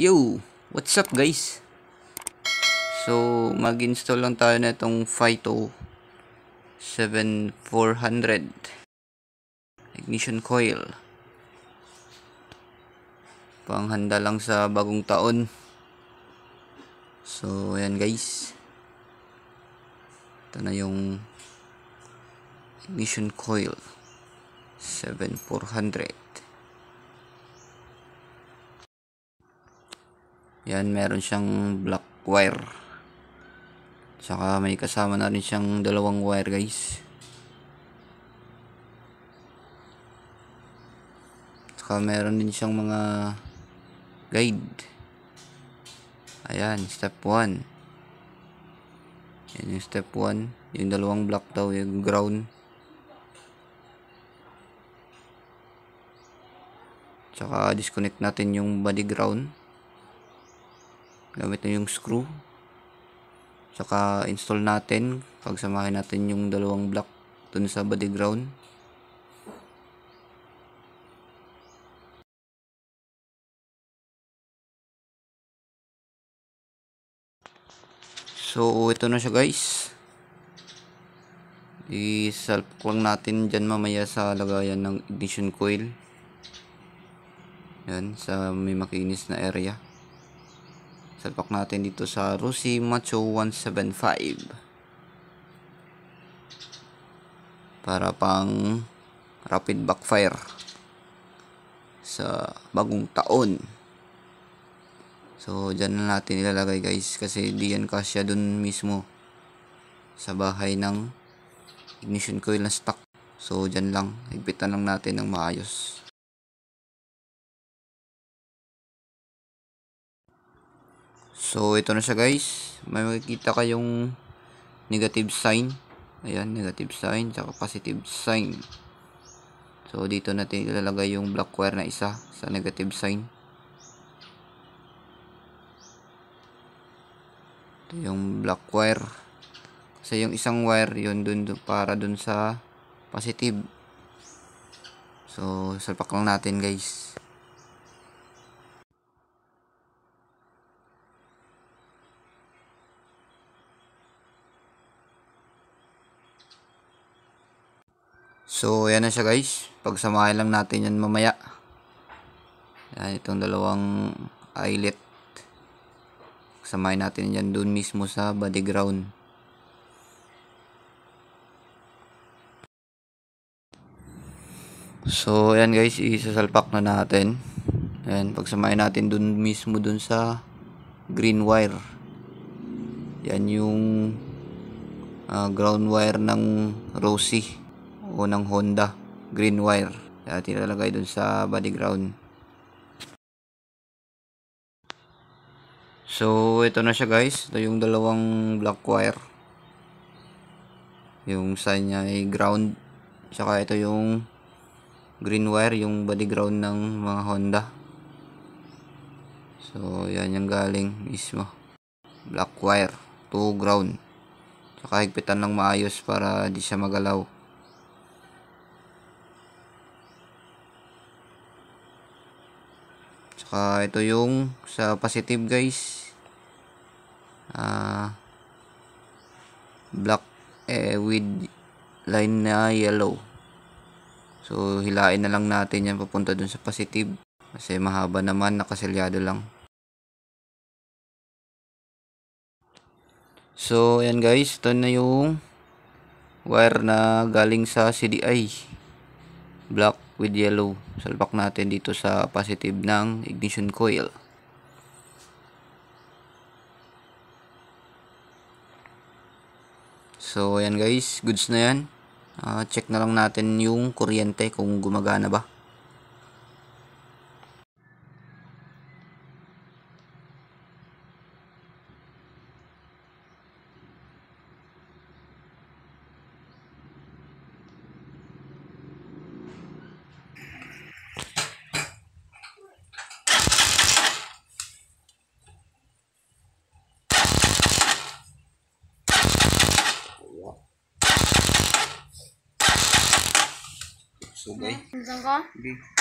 Yo! What's up guys? So, mag-install lang tayo na itong FITO 7400 ignition coil. Panghanda lang sa bagong taon. So, ayan guys. Ito na yung ignition coil 7400. Yan, meron siyang black wire. Tsaka may kasama na rin siyang dalawang wire guys. Tsaka meron din siyang mga guide. Ayan, step 1. Yan yung step 1. Yung dalawang block daw, yung ground. Tsaka disconnect natin yung body ground gamit na yung screw. Tsaka install natin, pagsamahin natin yung dalawang block dun sa body ground. So ito na siya guys. I-salp lang natin dyan mamaya sa lagayan ng ignition coil. Yan, sa may makinis na area. Salpak natin dito sa Rusi Macho 175 para pang rapid backfire sa bagong taon. So dyan na natin ilalagay guys, kasi di yan kasya dun mismo sa bahay ng ignition coil na stock. So dyan lang, higpitan lang natin ng maayos. So ito na siya guys, may makikita kayong negative sign. Ayan, negative sign tsaka positive sign. So dito natin ilalagay yung black wire na isa sa negative sign. Ito yung black wire, kasi yung isang wire yun dun para dun sa positive. So salpak lang natin guys. So ayan na siya guys, pagsamahin lang natin yan mamaya. Yan, itong dalawang eyelet, samahin natin yan dun mismo sa body ground. So ayan guys, isasalpak na natin. Ayan, pagsamahin natin dun mismo dun sa green wire. Yan yung ground wire ng Rossi o ng Honda, green wire. Kaya tilalagay dun sa body ground. So ito na siya guys, ito yung dalawang black wire. Yung sign niya ay ground, saka ito yung green wire, yung body ground ng mga Honda. So yan yung galing mismo, black wire to ground. Saka higpitan lang maayos para di siya magalaw. Saka ito yung sa positive guys, black with line na yellow. So hilain na lang natin yan papunta dun sa positive, kasi mahaba naman, nakaselyado lang. So ayan guys, ito na yung wire na galing sa CDI, black with yellow. Salpak natin dito sa positive ng ignition coil. So ayan guys, goods na yan. Check na lang natin yung kuryente kung gumagana ba. So guys, Minsan ka? okay.